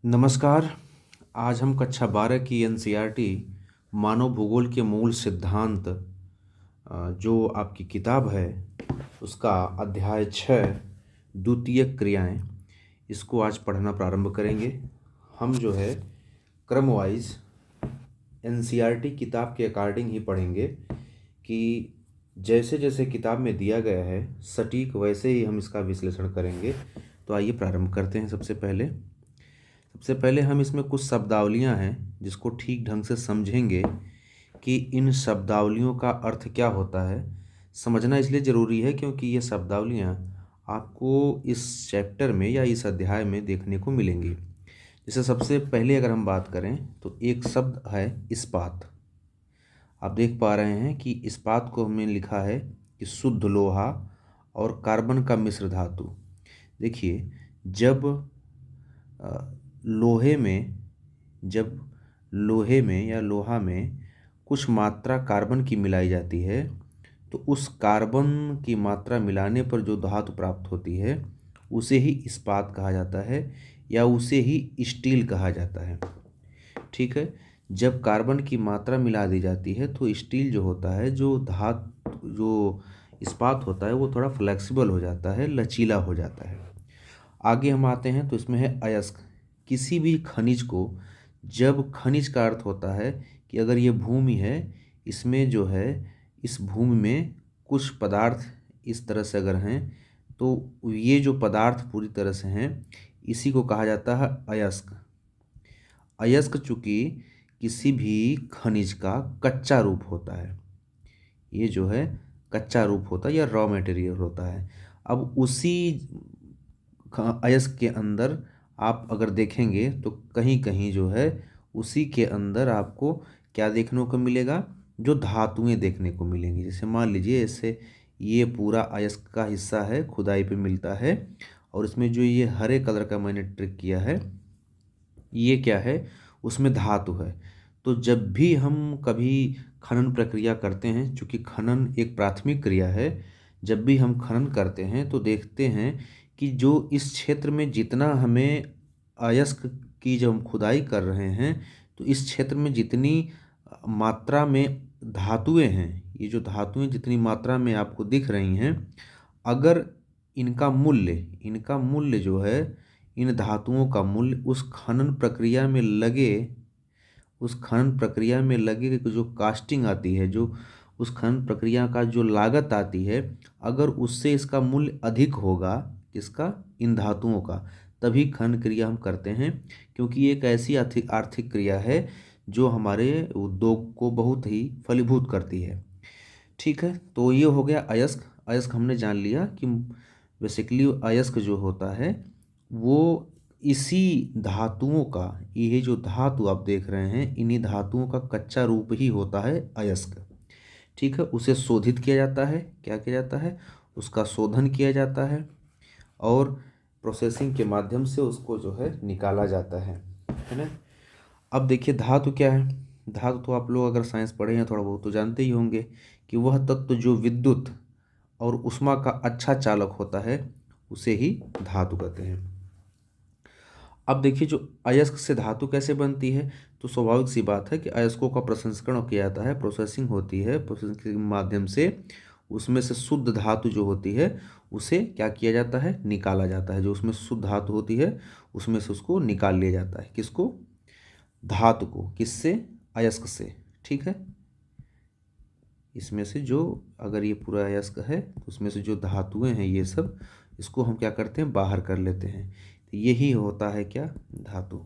नमस्कार। आज हम कक्षा 12 की एनसीईआरटी मानव भूगोल के मूल सिद्धांत जो आपकी किताब है उसका अध्याय 6 द्वितीयक क्रियाएं इसको आज पढ़ना प्रारंभ करेंगे। हम जो है क्रम वाइज एनसीईआरटी किताब के अकॉर्डिंग ही पढ़ेंगे कि जैसे जैसे किताब में दिया गया है सटीक वैसे ही हम इसका विश्लेषण करेंगे। तो आइए प्रारंभ करते हैं। सबसे पहले हम इसमें कुछ शब्दावलियां हैं जिसको ठीक ढंग से समझेंगे कि इन शब्दावलियों का अर्थ क्या होता है। समझना इसलिए ज़रूरी है क्योंकि ये शब्दावलियां आपको इस चैप्टर में या इस अध्याय में देखने को मिलेंगी। जैसे सबसे पहले अगर हम बात करें तो एक शब्द है इस्पात। आप देख पा रहे हैं कि इस्पात को हमने लिखा है कि शुद्ध लोहा और कार्बन का मिश्र धातु। देखिए, जब अ, लोहे में जब लोहे में या लोहा में कुछ मात्रा कार्बन की मिलाई जाती है तो उस कार्बन की मात्रा मिलाने पर जो धातु प्राप्त होती है उसे ही इस्पात कहा जाता है या उसे ही स्टील कहा जाता है। ठीक है। जब कार्बन की मात्रा मिला दी जाती है तो स्टील जो होता है, जो इस्पात होता है वो थोड़ा फ्लेक्सिबल हो जाता है, लचीला हो जाता है। आगे हम आते हैं तो इसमें है अयस्क। किसी भी खनिज को, जब खनिज का अर्थ होता है कि अगर ये भूमि है, इसमें जो है इस भूमि में कुछ पदार्थ इस तरह से अगर हैं तो ये जो पदार्थ पूरी तरह से हैं इसी को कहा जाता है अयस्क। अयस्क चूंकि किसी भी खनिज का कच्चा रूप होता है, ये जो है कच्चा रूप होता है या रॉ मटेरियल होता है। अब उसी अयस्क के अंदर आप अगर देखेंगे तो कहीं कहीं जो है उसी के अंदर आपको क्या देखने को मिलेगा, जो धातुएं देखने को मिलेंगी। जैसे मान लीजिए ऐसे ये पूरा अयस्क का हिस्सा है, खुदाई पे मिलता है, और इसमें जो ये हरे कलर का मैंने ट्रिक किया है ये क्या है, उसमें धातु है। तो जब भी हम कभी खनन प्रक्रिया करते हैं, चूँकि खनन एक प्राथमिक क्रिया है, जब भी हम खनन करते हैं तो देखते हैं कि जो इस क्षेत्र में जितना हमें अयस्क की जब हम खुदाई कर रहे हैं तो इस क्षेत्र में जितनी मात्रा में धातुएं हैं, ये जो धातुएं जितनी मात्रा में आपको दिख रही हैं, अगर इनका मूल्य जो है, इन धातुओं का मूल्य उस खनन प्रक्रिया में लगे जो कास्टिंग आती है, जो उस खनन प्रक्रिया का जो लागत आती है, अगर उससे इसका मूल्य अधिक होगा, किसका, इन धातुओं का, तभी खनन क्रिया हम करते हैं। क्योंकि ये एक ऐसी आर्थिक आर्थिक क्रिया है जो हमारे उद्योग को बहुत ही फलीभूत करती है। ठीक है, तो ये हो गया अयस्क। अयस्क हमने जान लिया कि बेसिकली अयस्क जो होता है वो इसी धातुओं का, ये जो धातु आप देख रहे हैं इन्हीं धातुओं का कच्चा रूप ही होता है अयस्क। ठीक है, उसे शोधित किया जाता है। क्या किया जाता है, उसका शोधन किया जाता है और प्रोसेसिंग के माध्यम से उसको जो है निकाला जाता है ना। अब देखिए धातु क्या है। धातु तो आप लोग अगर साइंस पढ़े हैं थोड़ा बहुत तो जानते ही होंगे कि वह तत्व जो विद्युत और ऊष्मा का अच्छा चालक होता है उसे ही धातु कहते हैं। अब देखिए जो अयस्क से धातु कैसे बनती है, तो स्वाभाविक सी बात है कि अयस्कों का प्रसंस्करण किया जाता है, प्रोसेसिंग होती है, प्रोसेसिंग के माध्यम से उसमें से शुद्ध धातु जो होती है उसे क्या किया जाता है, निकाला जाता है। जो उसमें शुद्ध धातु होती है उसमें से उसको निकाल लिया जाता है। किसको, धातु को। किससे, अयस्क से। ठीक है, इसमें से जो, अगर ये पूरा अयस्क है तो उसमें से जो धातुएं हैं ये सब, इसको हम क्या करते हैं, बाहर कर लेते हैं। तो यही होता है क्या, धातु।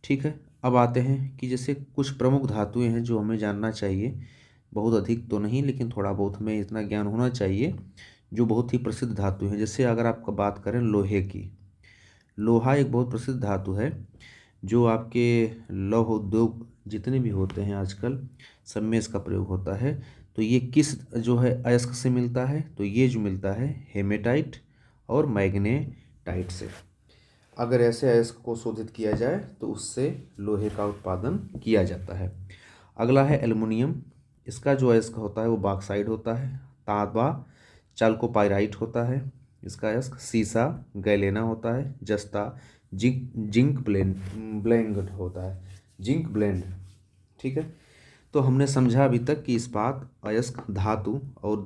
ठीक है, अब आते हैं कि जैसे कुछ प्रमुख धातुएं हैं जो हमें जानना चाहिए, बहुत अधिक तो नहीं लेकिन थोड़ा बहुत हमें इतना ज्ञान होना चाहिए, जो बहुत ही प्रसिद्ध धातु हैं। जैसे अगर आपका बात करें लोहे की, लोहा एक बहुत प्रसिद्ध धातु है जो आपके लौह उद्योग जितने भी होते हैं आजकल सब में इसका प्रयोग होता है। तो ये किस जो है अयस्क से मिलता है, तो ये जो मिलता है हेमेटाइट और मैग्नेटाइट से। अगर ऐसे अयस्क को शोधित किया जाए तो उससे लोहे का उत्पादन किया जाता है। अगला है एल्युमिनियम। इसका जो अयस्क होता है वो बॉक्साइड होता है। तांबा चाल्कोपाइराइट होता है इसका अयस्क। सीसा गैलेना होता है। जस्ता जिंक ब्लेंड होता है, जिंक ब्लेंड। ठीक है, तो हमने समझा अभी तक कि इस्पात, अयस्क, धातु और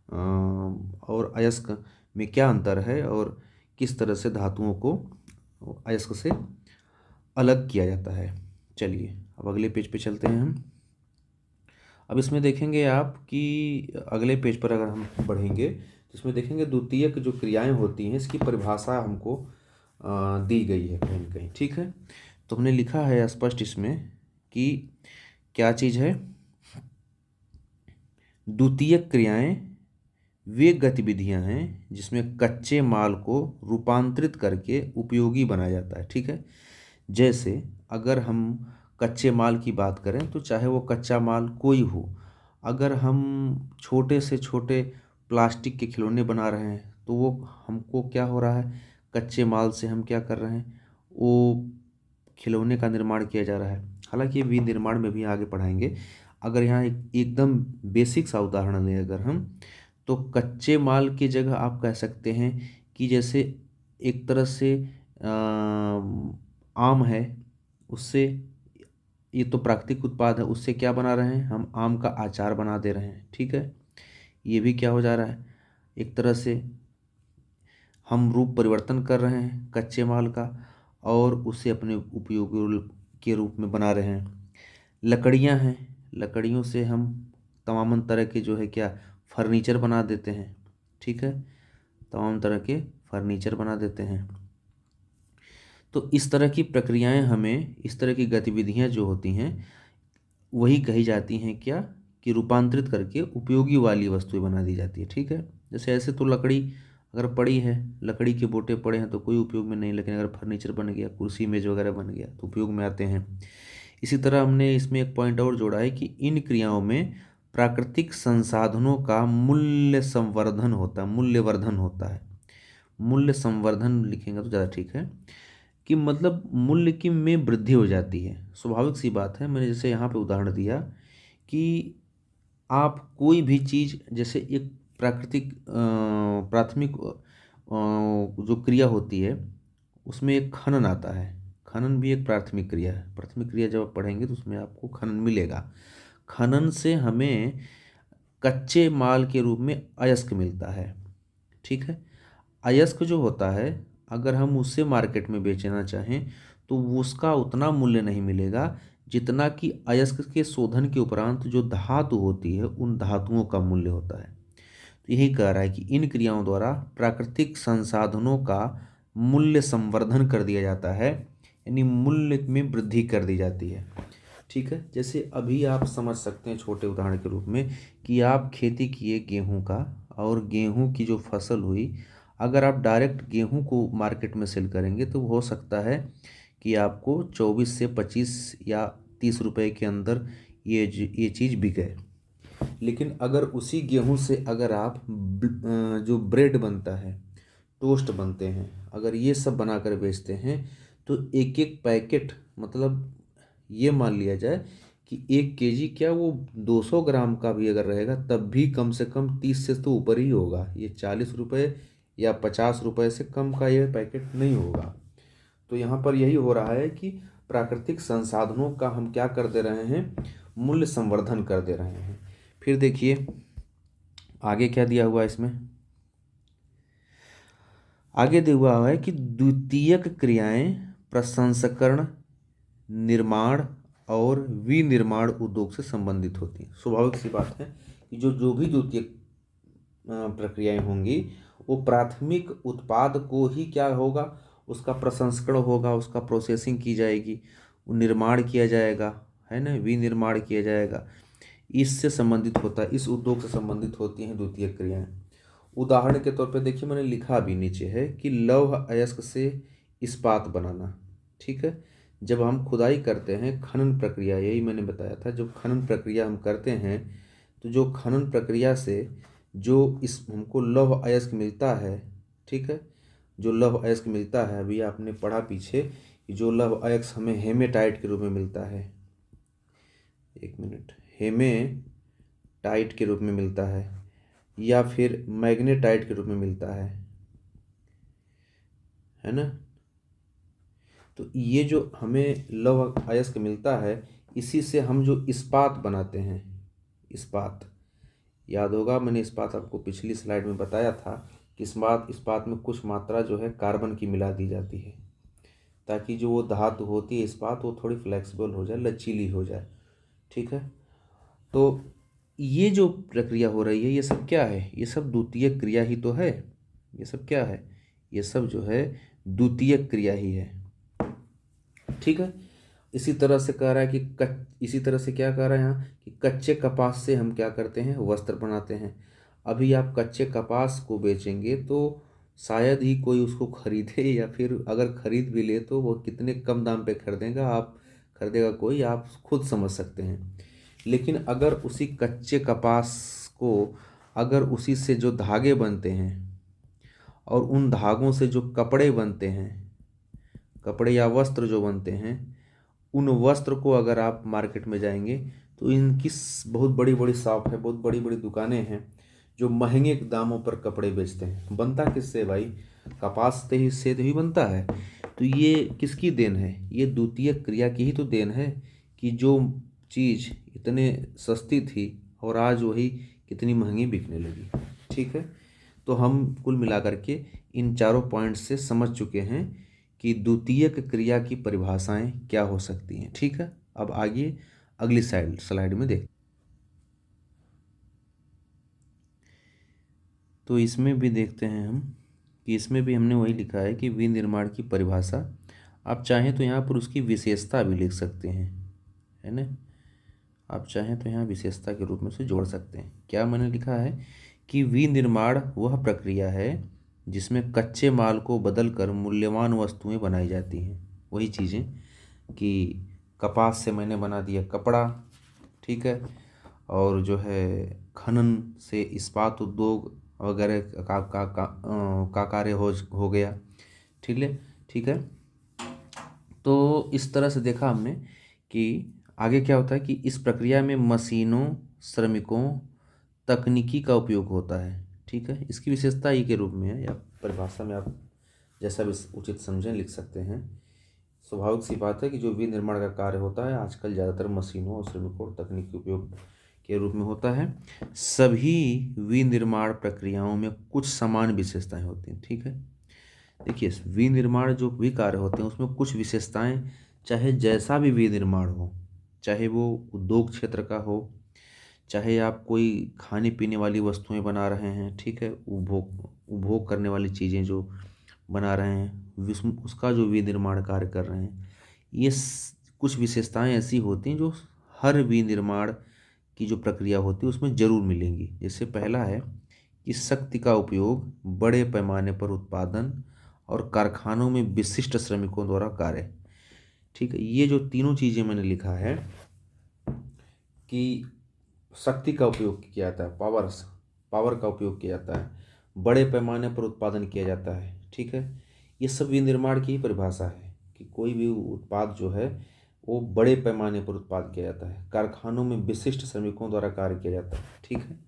और अयस्क में क्या अंतर है और किस तरह से धातुओं को अयस्क से अलग किया जाता है। चलिए अब अगले पेज पे चलते हैं हम। अब इसमें देखेंगे आप कि अगले पेज पर अगर हम बढ़ेंगे तो इसमें देखेंगे द्वितीयक जो क्रियाएं होती हैं इसकी परिभाषा हमको दी गई है कहीं न कहीं। ठीक है, तो हमने लिखा है स्पष्ट इसमें कि क्या चीज़ है, द्वितीयक क्रियाएं वे गतिविधियां हैं जिसमें कच्चे माल को रूपांतरित करके उपयोगी बनाया जाता है। ठीक है, जैसे अगर हम कच्चे माल की बात करें तो चाहे वो कच्चा माल कोई हो, अगर हम छोटे से छोटे प्लास्टिक के खिलौने बना रहे हैं तो वो हमको क्या हो रहा है, कच्चे माल से हम क्या कर रहे हैं, वो खिलौने का निर्माण किया जा रहा है। हालांकि ये विनिर्माण में भी आगे पढ़ाएंगे। अगर यहाँ एकदम बेसिक सा उदाहरण लें अगर हम, तो कच्चे माल की जगह आप कह सकते हैं कि जैसे एक तरह से आम है, उससे, ये तो प्राकृतिक उत्पाद है, उससे क्या बना रहे हैं हम, आम का अचार बना दे रहे हैं। ठीक है, ये भी क्या हो जा रहा है, एक तरह से हम रूप परिवर्तन कर रहे हैं कच्चे माल का और उसे अपने उपयोग के रूप में बना रहे हैं। लकड़ियां हैं, लकड़ियों से हम तमाम तरह के जो है क्या फर्नीचर बना देते हैं। ठीक है, तमाम तरह के फर्नीचर बना देते हैं। तो इस तरह की प्रक्रियाएं हमें, इस तरह की गतिविधियां जो होती हैं वही कही जाती हैं क्या, कि रूपांतरित करके उपयोगी वाली वस्तुएं बना दी जाती है। ठीक है, जैसे ऐसे तो लकड़ी अगर पड़ी है, लकड़ी के बोटे पड़े हैं तो कोई उपयोग में नहीं, लेकिन अगर फर्नीचर बन गया, कुर्सी मेज वगैरह बन गया तो उपयोग में आते हैं। इसी तरह हमने इसमें एक पॉइंट और जोड़ा है कि इन क्रियाओं में प्राकृतिक संसाधनों का मूल्य संवर्धन होता है, मूल्यवर्धन होता है। मूल्य संवर्धन लिखेंगे तो ज़्यादा ठीक है, कि मतलब मूल्य की में वृद्धि हो जाती है। स्वाभाविक सी बात है, मैंने जैसे यहाँ पे उदाहरण दिया कि आप कोई भी चीज़, जैसे एक प्राकृतिक प्राथमिक जो क्रिया होती है उसमें एक खनन आता है। खनन भी एक प्राथमिक क्रिया है। प्राथमिक क्रिया जब आप पढ़ेंगे तो उसमें आपको खनन मिलेगा। खनन से हमें कच्चे माल के रूप में अयस्क मिलता है। ठीक है, अयस्क जो होता है अगर हम उससे मार्केट में बेचना चाहें तो उसका उतना मूल्य नहीं मिलेगा जितना कि अयस्क के शोधन के उपरांत जो धातु होती है उन धातुओं का मूल्य होता है। तो यही कह रहा है कि इन क्रियाओं द्वारा प्राकृतिक संसाधनों का मूल्य संवर्धन कर दिया जाता है, यानी मूल्य में वृद्धि कर दी जाती है। ठीक है, जैसे अभी आप समझ सकते हैं छोटे उदाहरण के रूप में कि आप खेती किए गेहूं का, और गेहूं की जो फसल हुई, अगर आप डायरेक्ट गेहूं को मार्केट में सेल करेंगे तो हो सकता है कि आपको 24 से 25 या 30 रुपए के अंदर ये चीज़ बिके। लेकिन अगर उसी गेहूं से अगर आप जो ब्रेड बनता है, टोस्ट बनते हैं, अगर ये सब बनाकर बेचते हैं तो एक एक पैकेट, मतलब ये मान लिया जाए कि 1 केजी क्या, वो 200 ग्राम का भी अगर रहेगा तब भी कम से कम 30 से तो ऊपर ही होगा। ये 40 रुपये या 50 रुपये से कम का ये पैकेट नहीं होगा। तो यहाँ पर यही हो रहा है कि प्राकृतिक संसाधनों का हम क्या कर दे रहे हैं, मूल्य संवर्धन कर दे रहे हैं। फिर देखिए आगे क्या दिया हुआ है इसमें। आगे दिया हुआ है कि द्वितीयक क्रियाएं प्रसंस्करण, निर्माण और विनिर्माण उद्योग से संबंधित होती हैं। स्वाभाविक सी बात है कि जो जो भी द्वितीयक प्रक्रियाएं होंगी वो प्राथमिक उत्पाद को ही क्या होगा, उसका प्रसंस्करण होगा, उसका प्रोसेसिंग की जाएगी, निर्माण किया जाएगा, है ना, विनिर्माण किया जाएगा, इससे संबंधित होता है, इस उद्योग से संबंधित होती हैं द्वितीय क्रियाएं। उदाहरण के तौर पे देखिए मैंने लिखा भी नीचे है कि लौह अयस्क से इस्पात बनाना। ठीक है, जब हम खुदाई करते हैं, खनन प्रक्रिया, यही मैंने बताया था, जब खनन प्रक्रिया हम करते हैं तो जो खनन प्रक्रिया से जो इस हमको लौह अयस्क मिलता है, ठीक है, जो लौह अयस्क मिलता है, अभी आपने पढ़ा पीछे कि जो लौह अयस्क हमें हेमेटाइट के रूप में मिलता है, एक मिनट, हेमेटाइट के रूप में मिलता है या फिर मैग्नेटाइट के रूप में मिलता है ना, तो ये जो हमें लौह अयस्क मिलता है, इसी से हम जो इस्पात बनाते हैं, इस्पात याद होगा, मैंने इस्पात आपको पिछली स्लाइड में बताया था कि इस्पात में कुछ मात्रा जो है कार्बन की मिला दी जाती है, ताकि जो वो धातु होती है इस्पात वो थोड़ी फ्लेक्सिबल हो जाए, लचीली हो जाए। ठीक है, तो ये जो प्रक्रिया हो रही है ये सब क्या है? ये सब द्वितीयक क्रिया ही तो है। ये सब क्या है? ये सब जो है द्वितीयक क्रिया ही है। ठीक है, इसी तरह से कह रहा है कि इसी तरह से क्या कह रहा है यहाँ कि कच्चे कपास से हम क्या करते हैं? वस्त्र बनाते हैं। अभी आप कच्चे कपास को बेचेंगे तो शायद ही कोई उसको खरीदे, या फिर अगर खरीद भी ले तो वो कितने कम दाम पे खरीदेगा कोई, आप खुद समझ सकते हैं। लेकिन अगर उसी कच्चे कपास को, अगर उसी से जो धागे बनते हैं और उन धागों से जो कपड़े बनते हैं, कपड़े या वस्त्र जो बनते हैं, उन वस्त्र को अगर आप मार्केट में जाएंगे तो इनकी बहुत बड़ी बड़ी शॉप है, बहुत बड़ी बड़ी दुकानें हैं जो महंगे दामों पर कपड़े बेचते हैं। बनता किससे भाई? कपास से ही बनता है। तो ये किसकी देन है? ये द्वितीय क्रिया की ही तो देन है कि जो चीज़ इतने सस्ती थी और आज वही कितनी महंगी बिकने लगी। ठीक है, तो हम कुल मिलाकर के इन चारों पॉइंट से समझ चुके हैं कि द्वितीयक क्रिया की परिभाषाएं क्या हो सकती हैं। ठीक है, अब आगे अगली स्लाइड में देख। तो इसमें भी देखते हैं हम कि इसमें भी हमने वही लिखा है कि विनिर्माण की परिभाषा, आप चाहें तो यहाँ पर उसकी विशेषता भी लिख सकते हैं, है ना? आप चाहें तो यहाँ विशेषता के रूप में से जोड़ सकते हैं। क्या मैंने लिखा है कि विनिर्माण वह प्रक्रिया है जिसमें कच्चे माल को बदलकर मूल्यवान वस्तुएं बनाई जाती हैं। वही चीज़ें कि कपास से मैंने बना दिया कपड़ा, ठीक है, और जो है खनन से इस्पात उद्योग वगैरह का कार्य हो गया। ठीक है। तो इस तरह से देखा हमने कि आगे क्या होता है कि इस प्रक्रिया में मशीनों, श्रमिकों, तकनीकी का उपयोग होता है। ठीक है, इसकी विशेषता ई के रूप में है, या परिभाषा में आप जैसा भी उचित समझें लिख सकते हैं। स्वाभाविक सी बात है कि जो विनिर्माण का कार्य होता है आजकल ज़्यादातर मशीनों और श्रमिकों और तकनीकी उपयोग के रूप में होता है। सभी विनिर्माण प्रक्रियाओं में कुछ समान विशेषताएं होती हैं। ठीक है, देखिए विनिर्माण जो भी कार्य होते हैं उसमें कुछ विशेषताएं, चाहे जैसा भी विनिर्माण हो, चाहे वो उद्योग क्षेत्र का हो, चाहे आप कोई खाने पीने वाली वस्तुएं बना रहे हैं, ठीक है, उपभोग करने वाली चीज़ें जो बना रहे हैं, उसका जो विनिर्माण कार्य कर रहे हैं, ये कुछ विशेषताएं ऐसी होती हैं जो हर विनिर्माण की जो प्रक्रिया होती है उसमें जरूर मिलेंगी। जैसे पहला है कि शक्ति का उपयोग, बड़े पैमाने पर उत्पादन और कारखानों में विशिष्ट श्रमिकों द्वारा कार्य। ठीक है, ये जो तीनों चीज़ें मैंने लिखा है कि शक्ति का उपयोग किया जाता है, पावर का उपयोग किया जाता है, बड़े पैमाने पर उत्पादन किया जाता है। ठीक है, ये सब विनिर्माण की ही परिभाषा है कि कोई भी उत्पाद जो है वो बड़े पैमाने पर उत्पाद किया जाता है, कारखानों में विशिष्ट श्रमिकों द्वारा कार्य किया जाता है। ठीक है,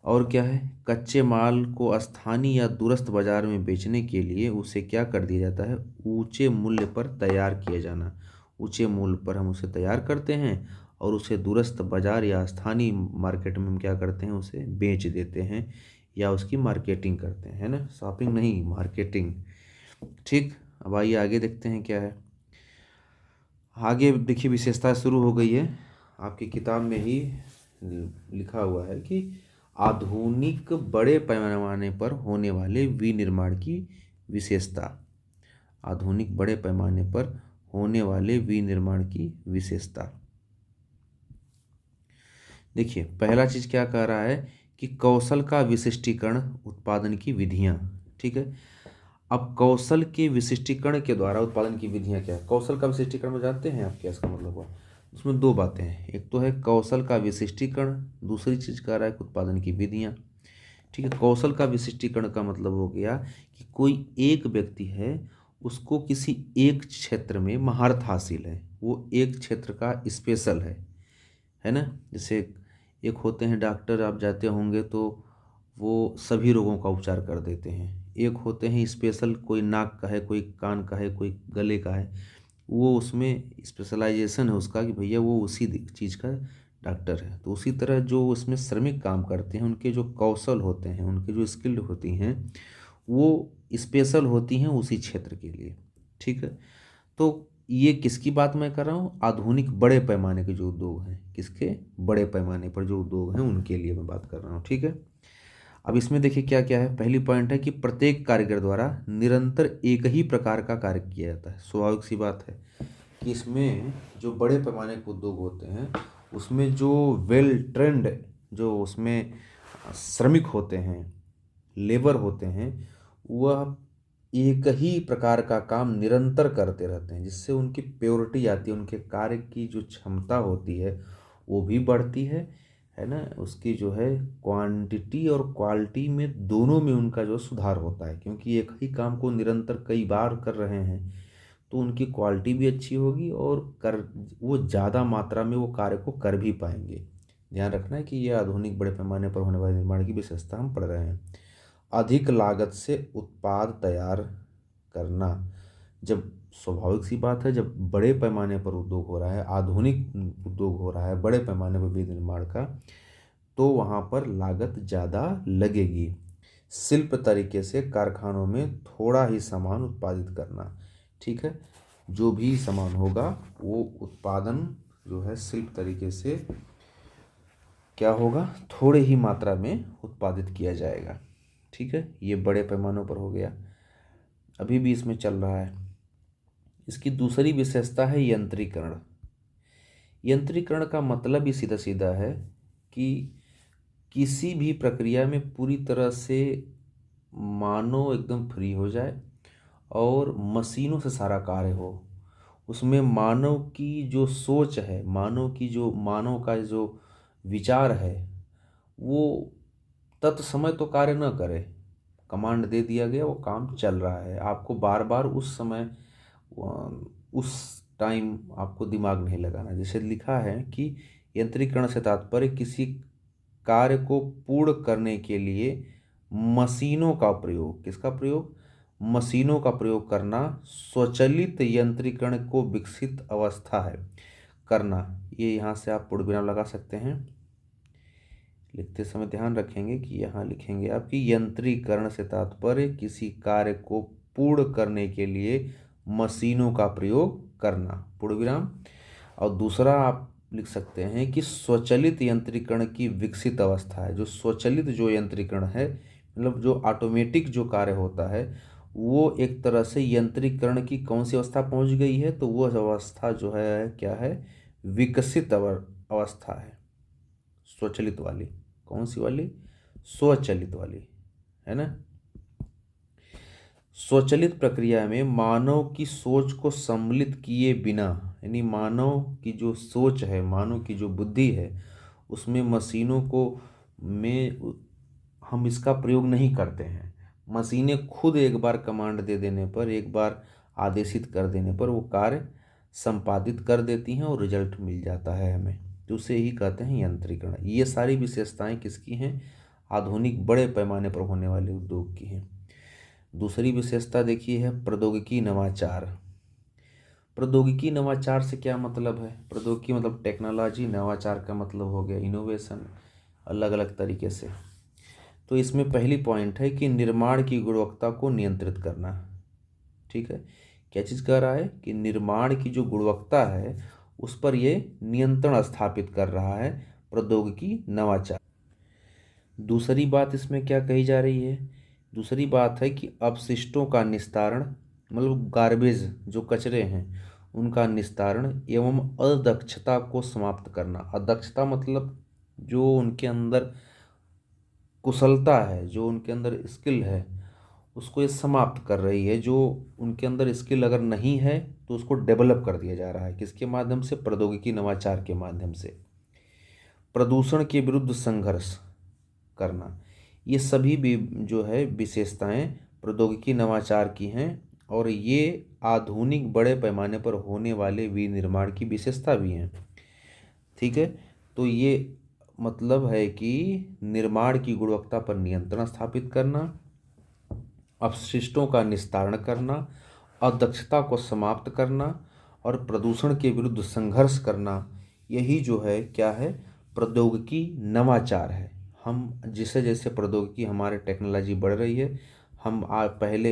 और क्या है, कच्चे माल को स्थानीय या दूरस्थ बाजार में बेचने के लिए उसे क्या कर दिया जाता है? ऊंचे मूल्य पर तैयार किया जाना। ऊंचे मूल्य पर हम उसे तैयार करते हैं और उसे दूरस्थ बाजार या स्थानीय मार्केट में हम क्या करते हैं? उसे बेच देते हैं या उसकी मार्केटिंग करते हैं, है ना? शॉपिंग नहीं, मार्केटिंग। ठीक, अब आइए आगे देखते हैं क्या है। आगे देखिए विशेषता शुरू हो गई है, आपकी किताब में ही लिखा हुआ है कि आधुनिक बड़े पैमाने पर होने वाले विनिर्माण की विशेषता। आधुनिक बड़े पैमाने पर होने वाले विनिर्माण की विशेषता। देखिए पहला चीज क्या कह रहा है कि कौशल का विशिष्टीकरण, उत्पादन की विधियां। ठीक है, अब कौशल के विशिष्टीकरण के द्वारा उत्पादन की विधियां क्या है? कौशल का विशिष्टीकरण में जानते हैं आप क्या इसका मतलब हुआ? उसमें दो बातें हैं, एक तो है कौशल का विशिष्टीकरण, दूसरी चीज कह रहा है कि उत्पादन की विधियां। ठीक है, कौशल का विशिष्टीकरण का मतलब हो गया कि कोई एक व्यक्ति है, उसको किसी एक क्षेत्र में महारत हासिल है, वो एक क्षेत्र का स्पेशल है ना? जैसे एक होते हैं डॉक्टर, आप जाते होंगे तो वो सभी रोगों का उपचार कर देते हैं, एक होते हैं स्पेशल, कोई नाक का है, कोई कान का है, कोई गले का है, वो उसमें स्पेशलाइजेशन है उसका कि भैया वो उसी चीज़ का डॉक्टर है। तो उसी तरह जो उसमें श्रमिक काम करते हैं, उनके जो कौशल होते हैं, उनके जो स्किल्ड होती हैं, वो स्पेशल होती हैं उसी क्षेत्र के लिए। ठीक है। तो ये किसकी बात मैं कर रहा हूँ? आधुनिक बड़े पैमाने के जो उद्योग हैं, किसके? बड़े पैमाने पर जो उद्योग हैं उनके लिए मैं बात कर रहा हूँ। ठीक है। अब इसमें देखिए क्या क्या है। पहली पॉइंट है कि प्रत्येक कारीगर द्वारा निरंतर एक ही प्रकार का कार्य किया जाता है। स्वाभाविक सी बात है कि इसमें जो बड़े पैमाने के उद्योग होते हैं उसमें जो वेल ट्रेंड, जो उसमें श्रमिक होते हैं, लेबर होते हैं, वह एक ही प्रकार का काम निरंतर करते रहते हैं, जिससे उनकी प्योरिटी आती है, उनके कार्य की जो क्षमता होती है वो भी बढ़ती है ना। उसकी जो है क्वांटिटी और क्वालिटी में, दोनों में उनका जो सुधार होता है, क्योंकि एक ही काम को निरंतर कई बार कर रहे हैं तो उनकी क्वालिटी भी अच्छी होगी और कर वो ज़्यादा मात्रा में वो कार्य को कर भी पाएंगे। ध्यान रखना है कि ये आधुनिक बड़े पैमाने पर होने वाले निर्माण की विशेषता हम पढ़ रहे हैं। अधिक लागत से उत्पाद तैयार करना। जब स्वाभाविक सी बात है, जब बड़े पैमाने पर उद्योग हो रहा है, आधुनिक उद्योग हो रहा है बड़े पैमाने पर विनिर्माण का, तो वहाँ पर लागत ज़्यादा लगेगी। शिल्प तरीके से कारखानों में थोड़ा ही सामान उत्पादित करना। ठीक है। जो भी सामान होगा वो उत्पादन जो है शिल्प तरीके से क्या होगा, थोड़े ही मात्रा में उत्पादित किया जाएगा। ठीक है। ये बड़े पैमानों पर हो गया, अभी भी इसमें चल रहा है। इसकी दूसरी विशेषता है यंत्रीकरण। यंत्रीकरण का मतलब ही सीधा सीधा है कि किसी भी प्रक्रिया में पूरी तरह से मानव एकदम फ्री हो जाए और मशीनों से सारा कार्य हो। उसमें मानव की जो सोच है, मानव का जो विचार है, वो तत्समय तो कार्य न करे। कमांड दे दिया गया, वो काम चल रहा है, आपको बार बार उस समय उस टाइम आपको दिमाग नहीं लगाना। जैसे लिखा है कि यंत्रीकरण से तात्पर्य किसी कार्य को पूर्ण करने के लिए मशीनों का प्रयोग, किसका प्रयोग? मशीनों का प्रयोग करना स्वचालित यंत्रीकरण को विकसित अवस्था है करना। ये यहाँ से आप पूर्ण विराम लगा सकते हैं। लिखते समय ध्यान रखेंगे कि यहाँ लिखेंगे आपकी यंत्रीकरण से तात्पर्य किसी कार्य को पूर्ण करने के लिए मशीनों का प्रयोग करना, पूर्ण विराम। और दूसरा आप लिख सकते हैं कि स्वचालित यंत्रीकरण की विकसित अवस्था है। जो स्वचालित जो यंत्रीकरण है, मतलब जो ऑटोमेटिक जो कार्य होता है, वो एक तरह से यंत्रीकरण की कौन सी अवस्था पहुंच गई है? तो वो अवस्था जो है क्या है? विकसित अवस्था है, स्वचालित वाली। कौन सी वाली? स्वचालित वाली, है ना। स्वचालित प्रक्रिया में मानव की सोच को सम्मिलित किए बिना, यानी मानव की जो सोच है, मानव की जो बुद्धि है, उसमें मशीनों को में हम इसका प्रयोग नहीं करते हैं। मशीनें खुद एक बार कमांड दे देने पर, एक बार आदेशित कर देने पर वो कार्य संपादित कर देती हैं और रिजल्ट मिल जाता है हमें, तो उसे ही कहते हैं यंत्रीकरण। ये सारी विशेषताएं किसकी हैं? आधुनिक बड़े पैमाने पर होने वाले उद्योग की हैं। दूसरी विशेषता देखिए है प्रौद्योगिकी नवाचार। प्रौद्योगिकी नवाचार से क्या मतलब है? प्रौद्योगिकी मतलब टेक्नोलॉजी, नवाचार का मतलब हो गया इनोवेशन, अलग अलग तरीके से। तो इसमें पहली पॉइंट है कि निर्माण की गुणवत्ता को नियंत्रित करना। ठीक है। क्या चीज़ कह रहा है? कि निर्माण की जो गुणवत्ता है उस पर ये नियंत्रण स्थापित कर रहा है प्रौद्योगिकी नवाचार। दूसरी बात इसमें क्या कही जा रही है? दूसरी बात है कि अपशिष्टों का निस्तारण, मतलब गार्बेज, जो कचरे हैं उनका निस्तारण एवं अदक्षता को समाप्त करना। अदक्षता मतलब जो उनके अंदर कुशलता है, जो उनके अंदर स्किल है, उसको ये समाप्त कर रही है। जो उनके अंदर स्किल अगर नहीं है तो उसको डेवलप कर दिया जा रहा है। किसके माध्यम से? प्रौद्योगिकी नवाचार के माध्यम से। प्रदूषण के विरुद्ध संघर्ष करना। ये सभी भी जो है विशेषताएं प्रौद्योगिकी नवाचार की हैं और ये आधुनिक बड़े पैमाने पर होने वाले विनिर्माण की विशेषता भी हैं। ठीक है। तो ये मतलब है कि निर्माण की गुणवत्ता पर नियंत्रण स्थापित करना, अपशिष्टों का निस्तारण करना, अदक्षता को समाप्त करना और प्रदूषण के विरुद्ध संघर्ष करना, यही जो है क्या है, प्रौद्योगिकी नवाचार है। हम जैसे जैसे प्रौद्योगिकी हमारे टेक्नोलॉजी बढ़ रही है, हम पहले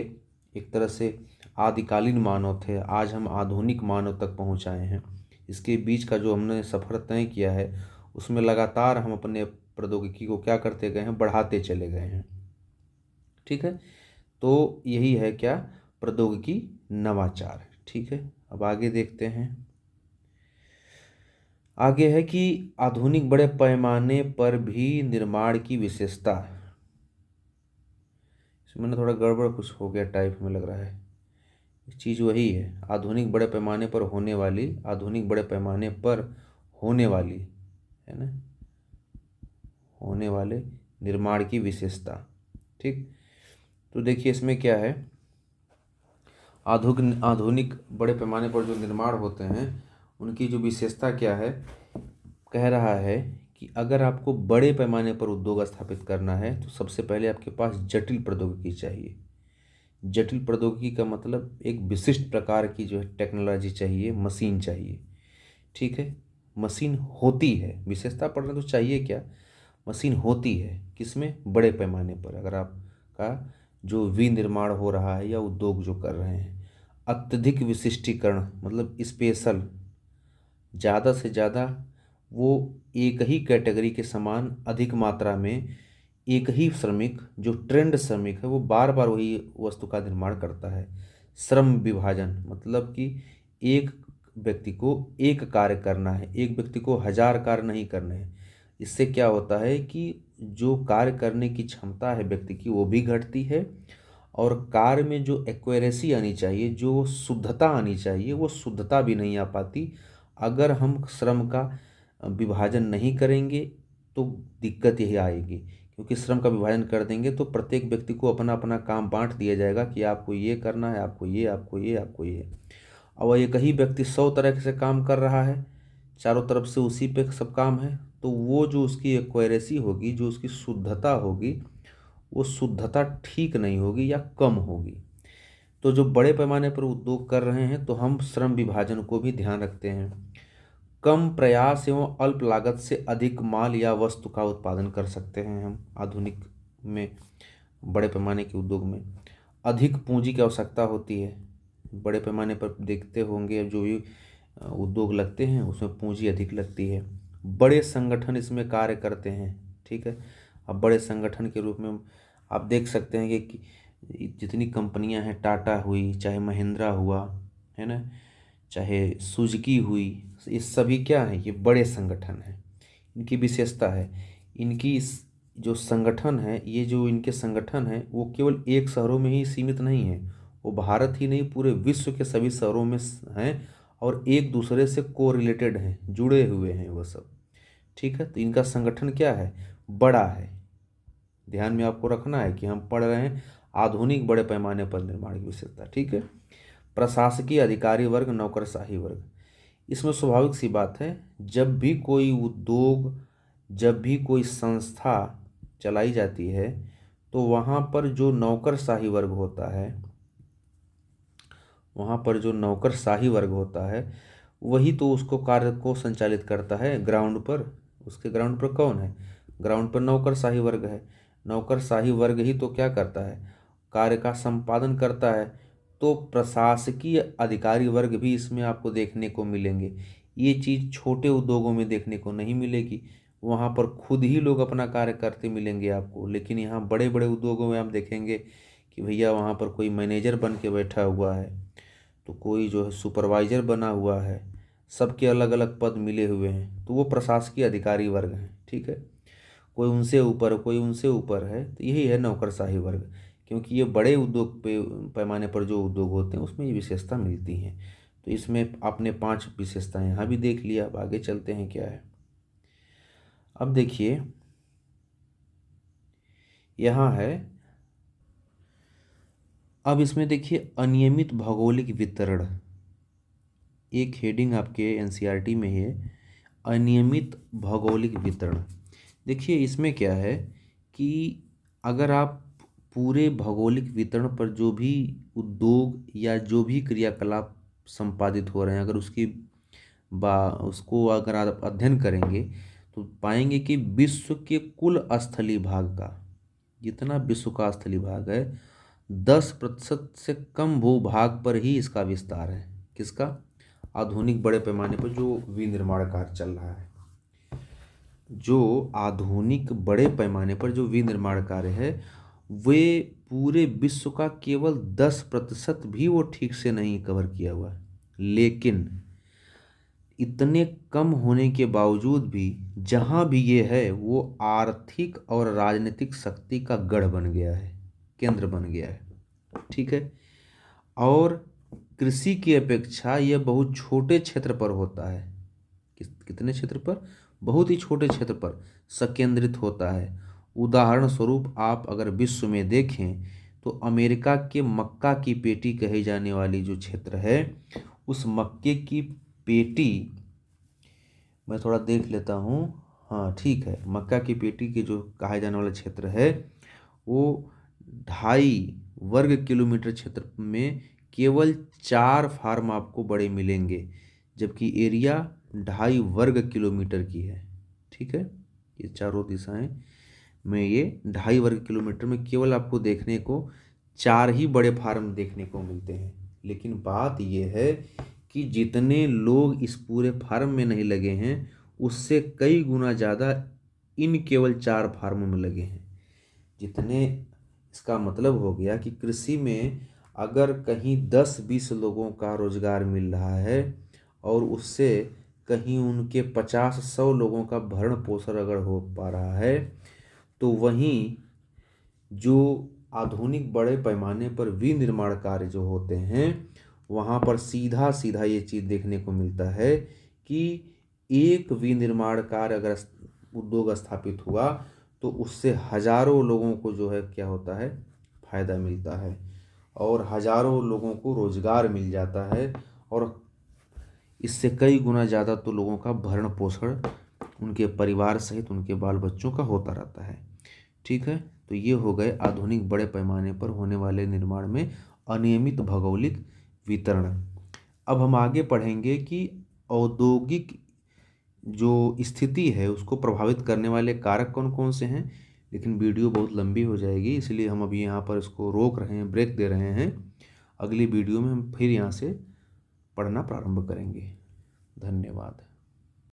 एक तरह से आदिकालीन मानव थे, आज हम आधुनिक मानव तक पहुँच आए हैं। इसके बीच का जो हमने सफ़र तय किया है, उसमें लगातार हम अपने प्रौद्योगिकी को क्या करते गए हैं, बढ़ाते चले गए हैं। ठीक है, तो यही है क्या, प्रौद्योगिकी नवाचार। ठीक है, अब आगे देखते हैं। आगे है कि आधुनिक बड़े पैमाने पर भी निर्माण की विशेषता। इसमें ना थोड़ा गड़बड़ कुछ हो गया टाइप में लग रहा है। चीज़ वही है, आधुनिक बड़े पैमाने पर होने वाली, आधुनिक बड़े पैमाने पर होने वाली, है ना, होने वाले निर्माण की विशेषता। ठीक, तो देखिए इसमें क्या है, आधुनिक आधुनिक बड़े पैमाने पर जो निर्माण होते हैं उनकी जो विशेषता क्या है, कह रहा है कि अगर आपको बड़े पैमाने पर उद्योग स्थापित करना है तो सबसे पहले आपके पास जटिल प्रौद्योगिकी चाहिए। जटिल प्रौद्योगिकी का मतलब एक विशिष्ट प्रकार की जो है टेक्नोलॉजी चाहिए, मशीन चाहिए। ठीक है, मशीन होती है, विशेषता पढ़ना तो चाहिए क्या, मशीन होती है किसमें, बड़े पैमाने पर। अगर आपका जो विनिर्माण हो रहा है या उद्योग जो कर रहे हैं, अत्यधिक विशिष्टीकरण मतलब स्पेशल, ज़्यादा से ज़्यादा वो एक ही कैटेगरी के समान अधिक मात्रा में एक ही श्रमिक, जो ट्रेंड श्रमिक है, वो बार बार वही वस्तु का निर्माण करता है। श्रम विभाजन मतलब कि एक व्यक्ति को एक कार्य करना है, एक व्यक्ति को 1000 कार्य नहीं करने हैं। इससे क्या होता है कि जो कार्य करने की क्षमता है व्यक्ति की वो भी घटती है, और कार्य में जो एक्यूरेसी आनी चाहिए, जो शुद्धता आनी चाहिए, वो शुद्धता भी नहीं आ पाती। अगर हम श्रम का विभाजन नहीं करेंगे तो दिक्कत यही आएगी, क्योंकि श्रम का विभाजन कर देंगे तो प्रत्येक व्यक्ति को अपना अपना काम बांट दिया जाएगा कि आपको ये करना है, आपको ये, आपको ये, आपको ये। अब एक ही व्यक्ति 100 तरह से काम कर रहा है, चारों तरफ से उसी पे सब काम है, तो वो जो उसकी एक्यूरेसी होगी, जो उसकी शुद्धता होगी, वो शुद्धता ठीक नहीं होगी या कम होगी। तो जो बड़े पैमाने पर उद्योग कर रहे हैं तो हम श्रम विभाजन को भी ध्यान रखते हैं। कम प्रयास एवं अल्प लागत से अधिक माल या वस्तु का उत्पादन कर सकते हैं हम आधुनिक में। बड़े पैमाने के उद्योग में अधिक पूंजी की आवश्यकता होती है। बड़े पैमाने पर देखते होंगे जो भी उद्योग लगते हैं उसमें पूंजी अधिक लगती है। बड़े संगठन इसमें कार्य करते हैं। ठीक है, अब बड़े संगठन के रूप में आप देख सकते हैं कि जितनी कंपनियां हैं, टाटा हुई, चाहे महिंद्रा हुआ, है ना, चाहे सुजुकी हुई, ये सभी क्या है, ये बड़े संगठन हैं। इनकी विशेषता है, इनकी जो संगठन है, ये जो इनके संगठन हैं वो केवल एक शहरों में ही सीमित नहीं है, वो भारत ही नहीं पूरे विश्व के सभी शहरों में हैं और एक दूसरे से को रिलेटेड हैं, जुड़े हुए हैं वो सब। ठीक है, तो इनका संगठन क्या है, बड़ा है। ध्यान में आपको रखना है कि हम पढ़ रहे हैं आधुनिक बड़े पैमाने पर निर्माण की विशेषता। ठीक है, प्रशासकीय अधिकारी वर्ग, नौकरशाही वर्ग। इसमें स्वाभाविक सी बात है, जब भी कोई उद्योग, जब भी कोई संस्था चलाई जाती है तो वहाँ पर जो नौकरशाही वर्ग होता है, वहाँ पर जो नौकरशाही वर्ग होता है वही तो उसको कार्य को संचालित करता है ग्राउंड पर। उसके ग्राउंड पर कौन है, ग्राउंड पर नौकरशाही वर्ग है। नौकरशाही वर्ग ही तो क्या करता है, कार्य का संपादन करता है। तो प्रशासकीय अधिकारी वर्ग भी इसमें आपको देखने को मिलेंगे। ये चीज़ छोटे उद्योगों में देखने को नहीं मिलेगी, वहाँ पर खुद ही लोग अपना कार्य करते मिलेंगे आपको। लेकिन यहाँ बड़े बड़े उद्योगों में आप देखेंगे कि भैया वहाँ पर कोई मैनेजर बन के बैठा हुआ है, तो कोई जो है सुपरवाइजर बना हुआ है, सबके अलग अलग पद मिले हुए हैं, तो वो प्रशासकीय अधिकारी वर्ग हैं। ठीक है, कोई उनसे ऊपर, कोई उनसे ऊपर है, तो यही है नौकरशाही वर्ग। क्योंकि ये बड़े उद्योग पे पैमाने पर जो उद्योग होते हैं उसमें ये विशेषता मिलती हैं। तो इसमें आपने 5 विशेषताएं यहाँ भी देख लिया। अब आगे चलते हैं क्या है। अब देखिए यहाँ है, अब इसमें देखिए अनियमित भौगोलिक वितरण, एक हेडिंग आपके एनसीईआरटी में है, अनियमित भौगोलिक वितरण। देखिए इसमें क्या है कि अगर आप पूरे भौगोलिक वितरण पर जो भी उद्योग या जो भी क्रियाकलाप संपादित हो रहे हैं, अगर उसको अगर आप अध्ययन करेंगे तो पाएंगे कि विश्व के कुल स्थलीय भाग का, जितना विश्व का स्थलीय भाग है, 10% से कम भूभाग पर ही इसका विस्तार है। किसका? आधुनिक बड़े पैमाने पर जो विनिर्माण कार्य चल रहा है, जो आधुनिक बड़े पैमाने पर जो विनिर्माण कार्य है, वे पूरे विश्व का केवल 10% भी वो ठीक से नहीं कवर किया हुआ है। लेकिन इतने कम होने के बावजूद भी जहाँ भी ये है वो आर्थिक और राजनीतिक शक्ति का गढ़ बन गया है, केंद्र बन गया है। ठीक है। और कृषि की अपेक्षा यह बहुत छोटे क्षेत्र पर होता है। कितने क्षेत्र पर? बहुत ही छोटे क्षेत्र पर संकेंद्रित होता है। उदाहरण स्वरूप आप अगर विश्व में देखें तो अमेरिका के मक्का की पेटी कही जाने वाली जो क्षेत्र है, उस मक्के की पेटी, मैं थोड़ा देख लेता हूँ, हाँ ठीक है, मक्का की पेटी के जो कहा जाने वाला क्षेत्र है वो 2.5 वर्ग किलोमीटर क्षेत्र में केवल 4 फार्म आपको बड़े मिलेंगे, जबकि एरिया 2.5 वर्ग किलोमीटर की है। ठीक है, ये चारों दिशाएं में ये 2.5 वर्ग किलोमीटर में केवल आपको देखने को 4 ही बड़े फार्म देखने को मिलते हैं। लेकिन बात यह है कि जितने लोग इस पूरे फार्म में नहीं लगे हैं, उससे कई गुना ज़्यादा इन केवल 4 फार्मों में लगे हैं। जितने, इसका मतलब हो गया कि कृषि में अगर कहीं 10-20 लोगों का रोजगार मिल रहा है और उससे कहीं उनके 50-100 लोगों का भरण पोषण अगर हो पा रहा है, तो वहीं जो आधुनिक बड़े पैमाने पर विनिर्माण कार्य जो होते हैं, वहाँ पर सीधा सीधा ये चीज़ देखने को मिलता है कि एक विनिर्माण कार्य अगर उद्योग स्थापित हुआ तो उससे हजारों लोगों को जो है क्या होता है, फायदा मिलता है, और हजारों लोगों को रोजगार मिल जाता है, और इससे कई गुना ज़्यादा तो लोगों का भरण पोषण उनके परिवार सहित उनके बाल बच्चों का होता रहता है। ठीक है, तो ये हो गए आधुनिक बड़े पैमाने पर होने वाले निर्माण में अनियमित भौगोलिक वितरण। अब हम आगे पढ़ेंगे कि औद्योगिक जो स्थिति है उसको प्रभावित करने वाले कारक कौन कौन से हैं। लेकिन वीडियो बहुत लंबी हो जाएगी, इसलिए हम अभी यहाँ पर इसको रोक रहे हैं, ब्रेक दे रहे हैं। अगली वीडियो में हम फिर यहाँ से पढ़ना प्रारंभ करेंगे। धन्यवाद।